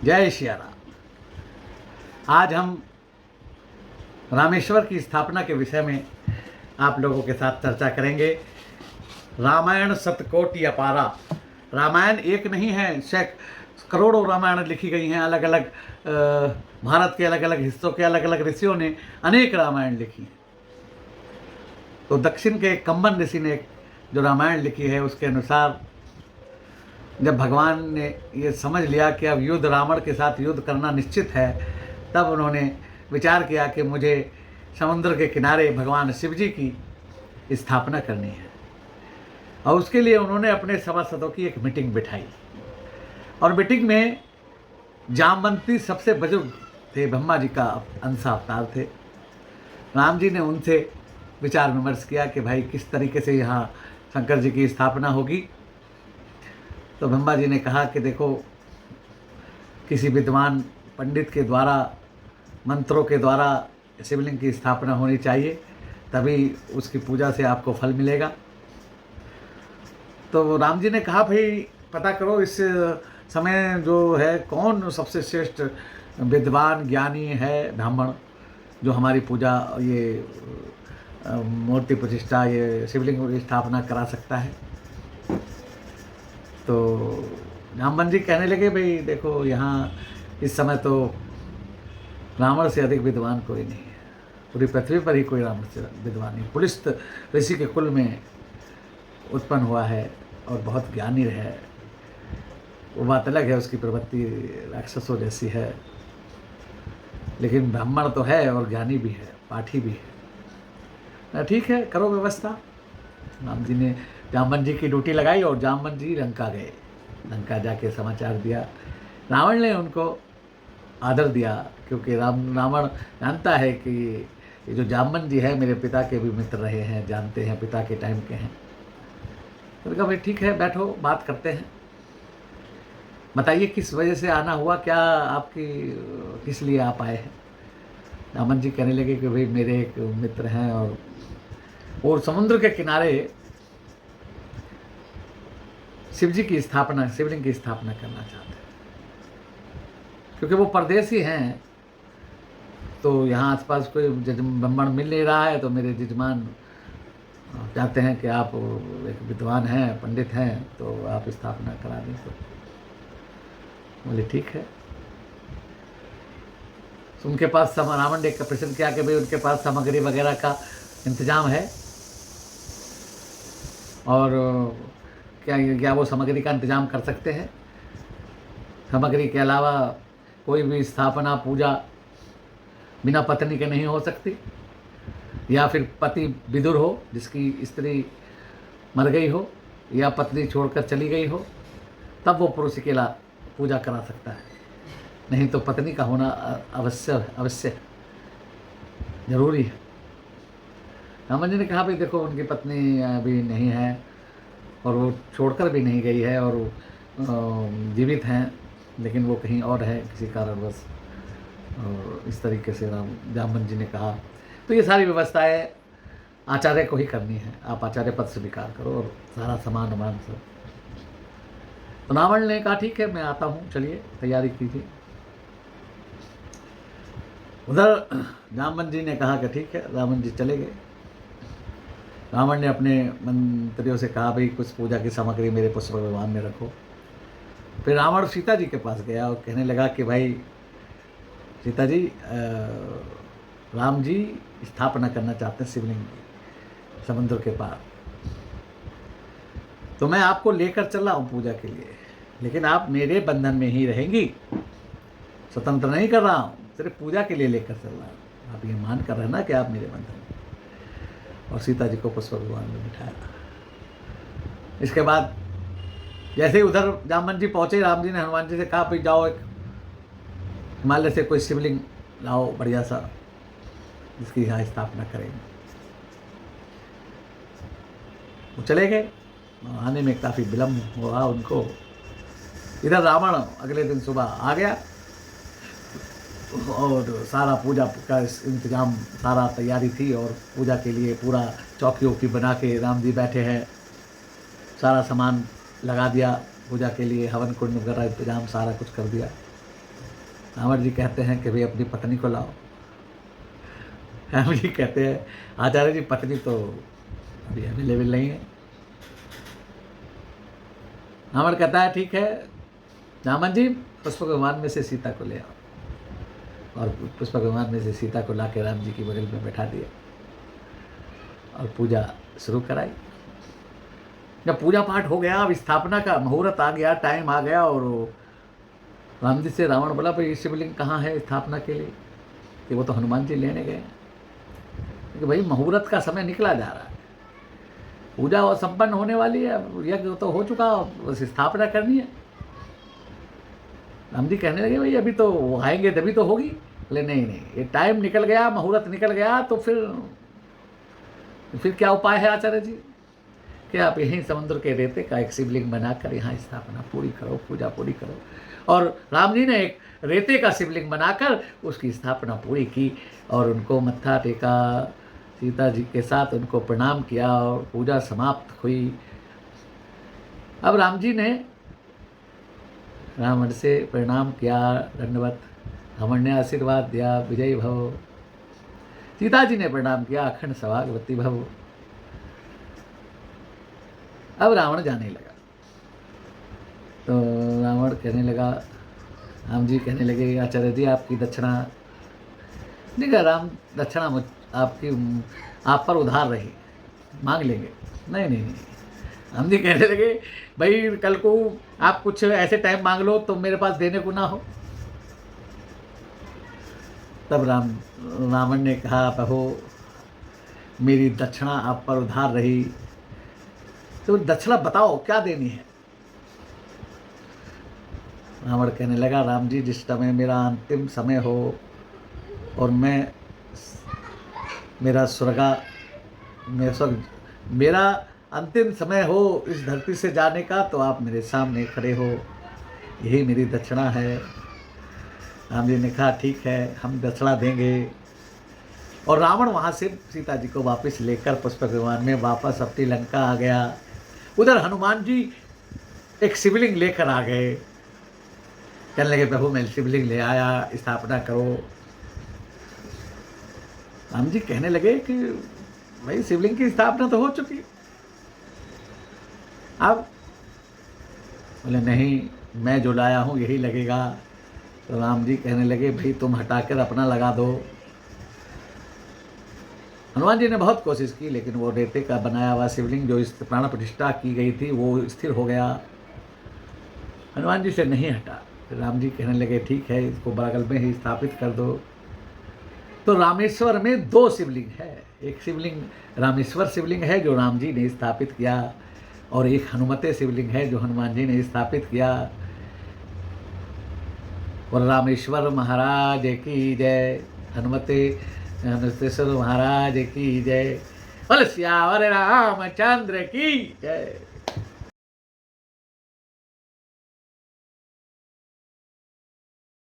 जय श्री राम। आज हम रामेश्वर की स्थापना के विषय में आप लोगों के साथ चर्चा करेंगे। रामायण शतकोटि अपारा। रामायण एक नहीं है, करोड़ों रामायण लिखी गई हैं। अलग अलग भारत के अलग अलग हिस्सों के अलग अलग ऋषियों ने अनेक रामायण लिखी हैं। तो दक्षिण के कंबन ऋषि ने जो रामायण लिखी है उसके अनुसार जब भगवान ने ये समझ लिया कि अब युद्ध रावण के साथ युद्ध करना निश्चित है, तब उन्होंने विचार किया कि मुझे समुद्र के किनारे भगवान शिव जी की स्थापना करनी है। और उसके लिए उन्होंने अपने सभासदों की एक मीटिंग बिठाई। और मीटिंग में जामवंती सबसे बुजुर्ग थे, ब्रह्मा जी का अंश अवतार थे। राम जी ने उनसे विचार विमर्श किया कि भाई किस तरीके से यहाँ शंकर जी की स्थापना होगी। तो ब्रह्मा जी ने कहा कि देखो, किसी विद्वान पंडित के द्वारा मंत्रों के द्वारा शिवलिंग की स्थापना होनी चाहिए, तभी उसकी पूजा से आपको फल मिलेगा। तो राम जी ने कहा भाई पता करो इस समय जो है कौन सबसे श्रेष्ठ विद्वान ज्ञानी है ब्राह्मण जो हमारी पूजा ये मूर्ति प्रतिष्ठा ये शिवलिंग की स्थापना करा सकता है। तो जामवंत जी कहने लगे भाई देखो, यहाँ इस समय तो रावण से अधिक विद्वान कोई नहीं है, पूरी पृथ्वी पर ही कोई रावण से विद्वान नहीं। पुलिस ऋषि के कुल में उत्पन्न हुआ है और बहुत ज्ञानी है। वो बात अलग है, उसकी प्रवृत्ति राक्षसों जैसी है, लेकिन ब्राह्मण तो है और ज्ञानी भी है, पाठी भी है। ठीक है, करो व्यवस्था। राम जी ने जामवंत जी की ड्यूटी लगाई और जामवंत जी लंका गए। लंका जाके समाचार दिया। रावण ने उनको आदर दिया, क्योंकि रावण जानता है कि ये जो जामवंत जी है मेरे पिता के भी मित्र रहे हैं, जानते हैं, पिता के टाइम के हैं। तो कहा भाई ठीक है, बैठो बात करते हैं, बताइए किस वजह से आना हुआ, क्या आपकी किस लिए आप आए हैं। जामवंत जी कहने लगे कि भाई मेरे एक मित्र हैं और समुद्र के किनारे शिव जी की स्थापना, शिवलिंग की स्थापना करना चाहते हैं। क्योंकि वो परदेसी हैं, तो यहाँ आसपास कोई ब्राह्मण मिल नहीं रहा है, तो मेरे जजमान चाहते हैं कि आप एक विद्वान हैं, पंडित हैं, तो आप स्थापना करा दें। तो बोले ठीक है। तो उनके पास रावण ने प्रश्न किया कि भाई उनके पास सामग्री वगैरह का इंतजाम है, और क्या वो सामग्री का इंतजाम कर सकते हैं। सामग्री के अलावा कोई भी स्थापना पूजा बिना पत्नी के नहीं हो सकती, या फिर पति विदुर हो, जिसकी स्त्री मर गई हो या पत्नी छोड़कर चली गई हो, तब वो पुरुष के ला पूजा करा सकता है। नहीं तो पत्नी का होना अवश्य जरूरी है। रामन जी ने कहा भाई देखो, उनकी पत्नी अभी नहीं है और वो छोड़कर भी नहीं गई है और जीवित हैं, लेकिन वो कहीं और है किसी कारणवश। और इस तरीके से जामवंत जी ने कहा तो ये सारी व्यवस्थाएं आचार्य को ही करनी है, आप आचार्य पद स्वीकार करो और सारा सामान वामान सब। तो रावण ने कहा ठीक है, मैं आता हूँ, चलिए तैयारी कीजिए। उधर जामवंत जी ने कहा कि ठीक है, रावण जी चले गए। रावण ने अपने मंत्रियों से कहा भाई कुछ पूजा की सामग्री मेरे पुष्प भगवान में रखो। फिर रावण सीता जी के पास गया और कहने लगा कि भाई सीता जी, राम जी स्थापना करना चाहते हैं शिवलिंग की समुद्र के पार, तो मैं आपको लेकर चला हूँ पूजा के लिए, लेकिन आप मेरे बंधन में ही रहेंगी, स्वतंत्र नहीं कर रहा हूँ, सिर्फ पूजा के लिए लेकर चल रहा हूँ। आप ये मान कर रहे ना कि आप मेरे बंधन में। और सीता जी को पुष्प भगवान में बिठाया। इसके बाद जैसे ही उधर जामवंत जी पहुँचे, राम जी ने हनुमान जी से कहा भाई जाओ एक हिमालय से कोई शिवलिंग लाओ बढ़िया सा, जिसकी यहाँ स्थापना करेंगे। वो चले गए, आने में काफ़ी विलम्ब हुआ उनको। इधर रावण अगले दिन सुबह आ गया और सारा पूजा का इंतजाम, सारा तैयारी थी और पूजा के लिए पूरा चौकी की बना के राम जी बैठे हैं, सारा सामान लगा दिया पूजा के लिए, हवन कुंड वगैरह इंतजाम सारा कुछ कर दिया। रावण जी कहते हैं कि भाई अपनी पत्नी को लाओ। राम जी कहते हैं आचार्य जी पत्नी तो अभी अवेलेबल नहीं है। रावण कहता है ठीक है रामन जी पुष्पक विमान में से सीता को ले आओ। और पुष्पक विमान में से सीता को ला के राम जी की बगल में बैठा दिया और पूजा शुरू कराई। जब पूजा पाठ हो गया, अब स्थापना का मुहूर्त आ गया, टाइम आ गया, और राम जी से रावण बोला भाई शिवलिंग कहाँ है स्थापना के लिए? कि वो तो हनुमान जी लेने गए कि भाई मुहूर्त का समय निकला जा रहा है, पूजा और संपन्न होने वाली है, यज्ञ तो हो चुका, बस स्थापना करनी है। राम जी कहने लगे भाई अभी तो वो आएंगे तभी तो होगी। बोले नहीं नहीं, ये टाइम निकल गया, मुहूर्त निकल गया, तो फिर क्या उपाय है आचार्य जी? कि आप यहीं समुद्र के रेते का एक शिवलिंग बनाकर यहाँ स्थापना पूरी करो, पूजा पूरी करो। और राम जी ने एक रेते का शिवलिंग बनाकर उसकी स्थापना पूरी की और उनको मत्था टेका, सीता जी के साथ उनको प्रणाम किया और पूजा समाप्त हुई। अब राम जी ने रावण से प्रणाम किया, दंडवत। रावण ने आशीर्वाद दिया, विजयी भव। सीता जी ने प्रणाम किया, अखंड सौभाग्यवती भव। अब रावण जाने लगा तो रावण कहने लगा, राम जी कहने लगे आचार्य जी आपकी दक्षिणा। देखा राम दक्षिणा आपकी आप पर उधार रही, मांग लेंगे। नहीं नहीं नहीं, राम जी कहने लगे भाई कल को आप कुछ ऐसे टाइम मांग लो तो मेरे पास देने को ना हो। तब रावण ने कहा प्रभु मेरी दक्षिणा आप पर उधार रही, तो दक्षिणा बताओ क्या देनी है। रावण कहने लगा राम जी जिस समय मेरा अंतिम समय हो और मेरा अंतिम समय हो इस धरती से जाने का, तो आप मेरे सामने खड़े हो, यही मेरी दक्षिणा है। राम जी ने कहा ठीक है हम दक्षिणा देंगे। और रावण वहाँ से सीता जी को वापस लेकर पुष्पक विमान में वापस अपनी लंका आ गया। उधर हनुमान जी एक शिवलिंग लेकर आ गए, कहने लगे प्रभु मैं शिवलिंग ले आया, स्थापना करो। राम जी कहने लगे कि भाई शिवलिंग की स्थापना तो हो चुकी, अब बोले नहीं मैं जो लाया हूँ यही लगेगा। तो राम जी कहने लगे भाई तुम हटाकर अपना लगा दो। हनुमान जी ने बहुत कोशिश की लेकिन वो रेते का बनाया हुआ शिवलिंग जो इस प्राण प्रतिष्ठा की गई थी वो स्थिर हो गया, हनुमान जी से नहीं हटा। राम जी कहने लगे ठीक है इसको बगल में ही स्थापित कर दो। तो रामेश्वर में दो शिवलिंग है, एक शिवलिंग रामेश्वर शिवलिंग है जो राम जी ने स्थापित किया और एक हनुमते शिवलिंग है जो हनुमान जी ने स्थापित किया। और रामेश्वर महाराज की जय, हनुमतेश्वर महाराज की जय, बोल सियावर रामचंद्र की जय।